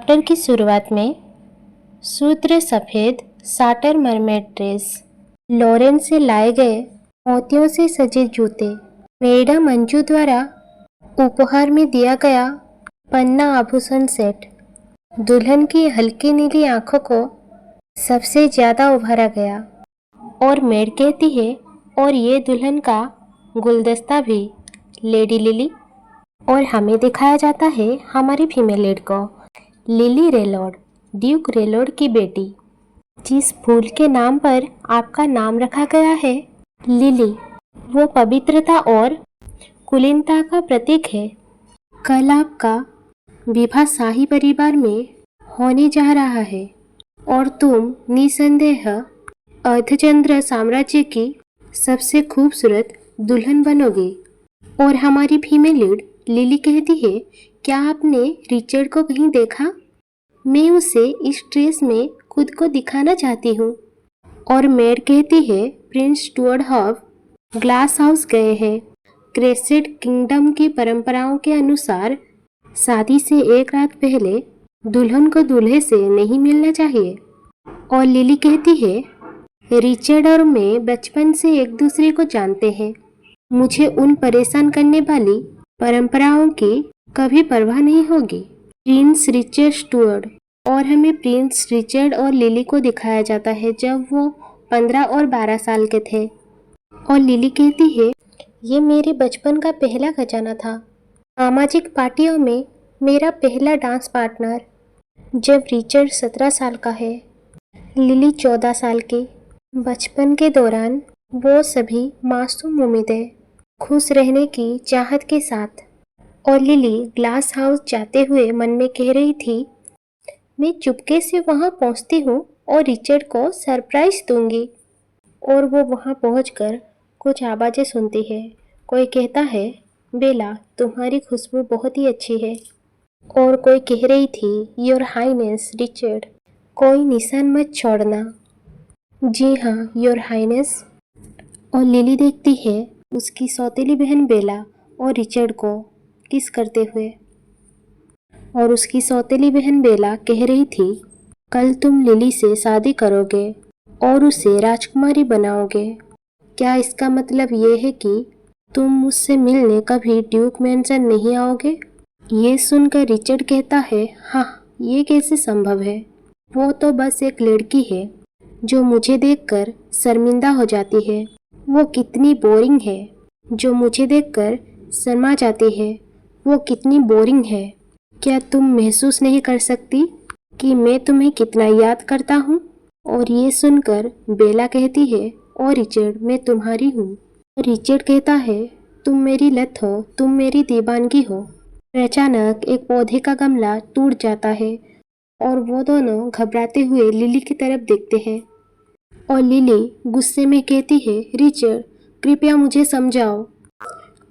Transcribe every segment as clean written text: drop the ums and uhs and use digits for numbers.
Chapter की शुरुआत में सूत्र सफ़ेद साटर मरमेड ड्रेस, लॉरेन से लाए गए मोतियों से सजे जूते, मैडम मंजू द्वारा उपहार में दिया गया पन्ना आभूषण सेट, दुल्हन की हल्की नीली आंखों को सबसे ज़्यादा उभारा गया। और मेड कहती है, और ये दुल्हन का गुलदस्ता भी, लेडी लिली। और हमें दिखाया जाता है हमारी फीमेल लीड को, लिली रेलॉड, ड्यूक रेलॉड की बेटी। जिस फूल के नाम पर आपका नाम रखा गया है, लिली, वो पवित्रता और कुलीनता का प्रतीक है। कल आपका विवाह शाही परिवार में होने जा रहा है और तुम निसंदेह अर्धचंद्र साम्राज्य की सबसे खूबसूरत दुल्हन बनोगी। और हमारी फीमेल लीड लिली कहती है, क्या आपने रिचर्ड को कहीं देखा? मैं उसे इस ड्रेस में खुद को दिखाना चाहती हूँ। और मेड कहती है, प्रिंस स्टुअर्ट हॉफ ग्लास हाउस गए हैं। क्रेसेड किंगडम की परंपराओं के अनुसार शादी से एक रात पहले दुल्हन को दूल्हे से नहीं मिलना चाहिए। और लिली कहती है, रिचर्ड और मैं बचपन से एक दूसरे को जानते हैं। मुझे उन परेशान करने वाली परंपराओं की कभी परवाह नहीं होगी। Prince Richard Stuart. और हमें प्रिंस रिचर्ड और लिली को दिखाया जाता है जब वो 15 और 12 साल के थे। और लिली कहती है, ये मेरे बचपन का पहला खजाना था, सामाजिक पार्टियों में मेरा पहला डांस पार्टनर। जब रिचर्ड 17 साल का है, लिली 14 साल की। बचपन के दौरान वो सभी मासूम उम्मीदें, खुश रहने की चाहत के साथ। और लिली ग्लास हाउस जाते हुए मन में कह रही थी, मैं चुपके से वहाँ पहुँचती हूँ और रिचर्ड को सरप्राइज दूंगी। और वो वहाँ पहुँचकर कुछ आवाज़ें सुनती है। कोई कहता है, बेला, तुम्हारी खुशबू बहुत ही अच्छी है। और कोई कह रही थी, योर हाइनेस रिचर्ड, कोई निशान मत छोड़ना। जी हाँ, योर हाइनेस। और लिली देखती है उसकी सौतेली बहन बेला और रिचर्ड को किस करते हुए। और उसकी सौतेली बहन बेला कह रही थी, कल तुम लिली से शादी करोगे और उसे राजकुमारी बनाओगे। क्या इसका मतलब ये है कि तुम मुझसे मिलने कभी ड्यूक मैंसन नहीं आओगे? ये सुनकर रिचर्ड कहता है, हाँ, ये कैसे संभव है? वो तो बस एक लड़की है जो मुझे देखकर शर्मिंदा हो जाती है। वो कितनी बोरिंग है जो मुझे देखकर शर्मा जाती है। वो कितनी बोरिंग है। क्या तुम महसूस नहीं कर सकती कि मैं तुम्हें कितना याद करता हूँ? और ये सुनकर बेला कहती है, और रिचर्ड, मैं तुम्हारी हूँ। रिचर्ड कहता है, तुम मेरी लत हो, तुम मेरी दीवानगी हो। अचानक एक पौधे का गमला टूट जाता है और वो दोनों घबराते हुए लिली की तरफ देखते हैं। और लिली गुस्से में कहती है, रिचर्ड, कृपया मुझे समझाओ।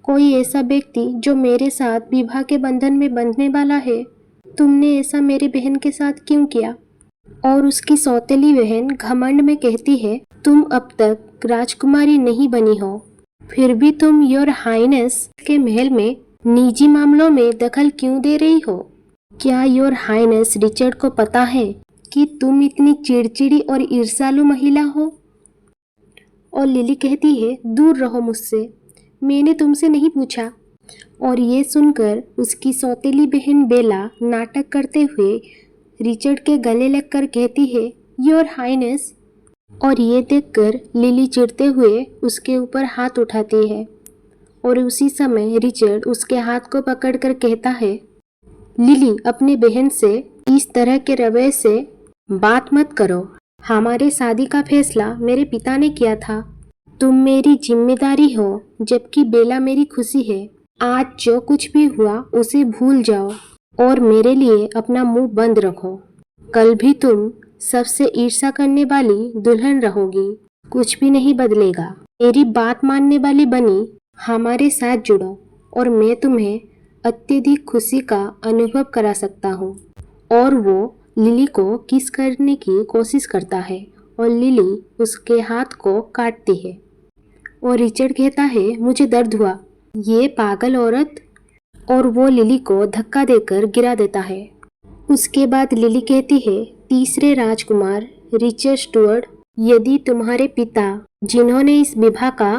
कोई ऐसा व्यक्ति जो मेरे साथ विवाह के बंधन में बंधने वाला है, तुमने ऐसा मेरी बहन के साथ क्यों किया? और उसकी सौतेली बहन घमंड में कहती है, तुम अब तक राजकुमारी नहीं बनी हो, फिर भी तुम योर हाइनेस के महल में निजी मामलों में दखल क्यों दे रही हो? क्या योर हाइनेस रिचर्ड को पता है कि तुम इतनी चिड़चिड़ी और ईर्ष्यालु महिला हो? और लिली कहती है, दूर रहो मुझसे, मैंने तुमसे नहीं पूछा। और ये सुनकर उसकी सौतेली बहन बेला नाटक करते हुए रिचर्ड के गले लगकर कहती है, योर हाइनेस। और ये देखकर लिली चिढ़ते हुए उसके ऊपर हाथ उठाती है। और उसी समय रिचर्ड उसके हाथ को पकड़कर कहता है, लिली, अपनी बहन से इस तरह के रवैये से बात मत करो। हमारे शादी का फैसला मेरे पिता ने किया था। तुम मेरी जिम्मेदारी हो, जबकि बेला मेरी खुशी है। आज जो कुछ भी हुआ उसे भूल जाओ और मेरे लिए अपना मुंह बंद रखो। कल भी तुम सबसे ईर्ष्या करने वाली दुल्हन रहोगी। कुछ भी नहीं बदलेगा। मेरी बात मानने वाली बनी, हमारे साथ जुड़ो और मैं तुम्हें अत्यधिक खुशी का अनुभव करा सकता हूँ। और वो लिली को किस करने की कोशिश करता है और लिली उसके हाथ को काटती है। और रिचर्ड कहता है, मुझे दर्द हुआ, ये पागल औरत। और वो लिली को धक्का देकर गिरा देता है। उसके बाद लिली कहती है, तीसरे राजकुमार रिचर्ड स्टुअर्ट, यदि तुम्हारे पिता जिन्होंने इस विवाह का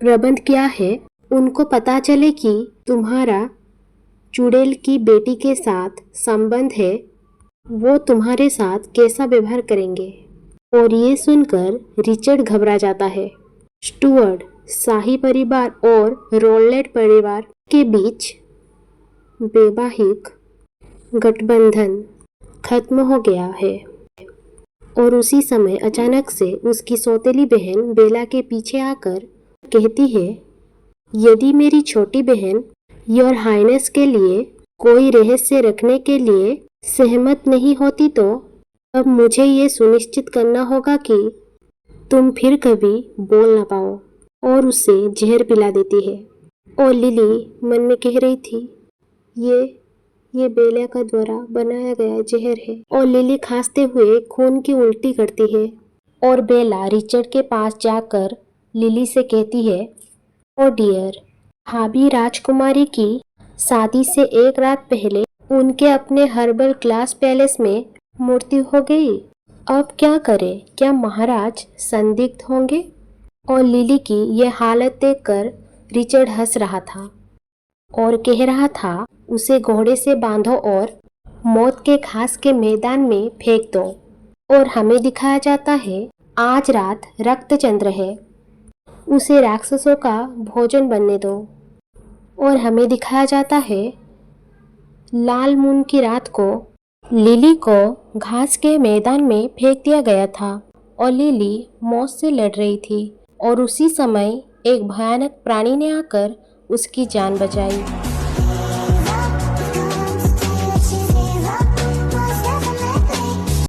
प्रबंध किया है उनको पता चले कि तुम्हारा चुड़ैल की बेटी के साथ संबंध है, वो तुम्हारे साथ कैसा व्यवहार करेंगे। और ये सुनकर रिचर्ड घबरा जाता है। स्टुअर्ट शाही परिवार और रोलेट परिवार के बीच वैवाहिक गठबंधन खत्म हो गया है। और उसी समय अचानक से उसकी सौतेली बहन बेला के पीछे आकर कहती है, यदि मेरी छोटी बहन योर हाइनेस के लिए कोई रहस्य रखने के लिए सहमत नहीं होती तो अब मुझे ये सुनिश्चित करना होगा कि तुम फिर कभी बोल ना पाओ। और उसे जहर पिला देती है। और लिली मन में कह रही थी, ये बेला का द्वारा बनाया गया जहर है। और लिली खांसते हुए खून की उल्टी करती है। और बेला रिचर्ड के पास जाकर लिली से कहती है, ओ डियर, भाभी राजकुमारी की शादी से एक रात पहले उनके अपने हर्बल ग्लास पैलेस में मृत्यु हो गई। अब क्या करें? क्या महाराज संदिग्ध होंगे? और लिली की यह हालत देखकर रिचर्ड हंस रहा था और कह रहा था, उसे घोड़े से बांधो और मौत के घास के मैदान में फेंक दो। और हमें दिखाया जाता है, आज रात रक्त चंद्र है, उसे राक्षसों का भोजन बनने दो। और हमें दिखाया जाता है, लाल मून की रात को लिली को घास के मैदान में फेंक दिया गया था और लिली मौत से लड़ रही थी। और उसी समय एक भयानक प्राणी ने आकर उसकी जान बचाई।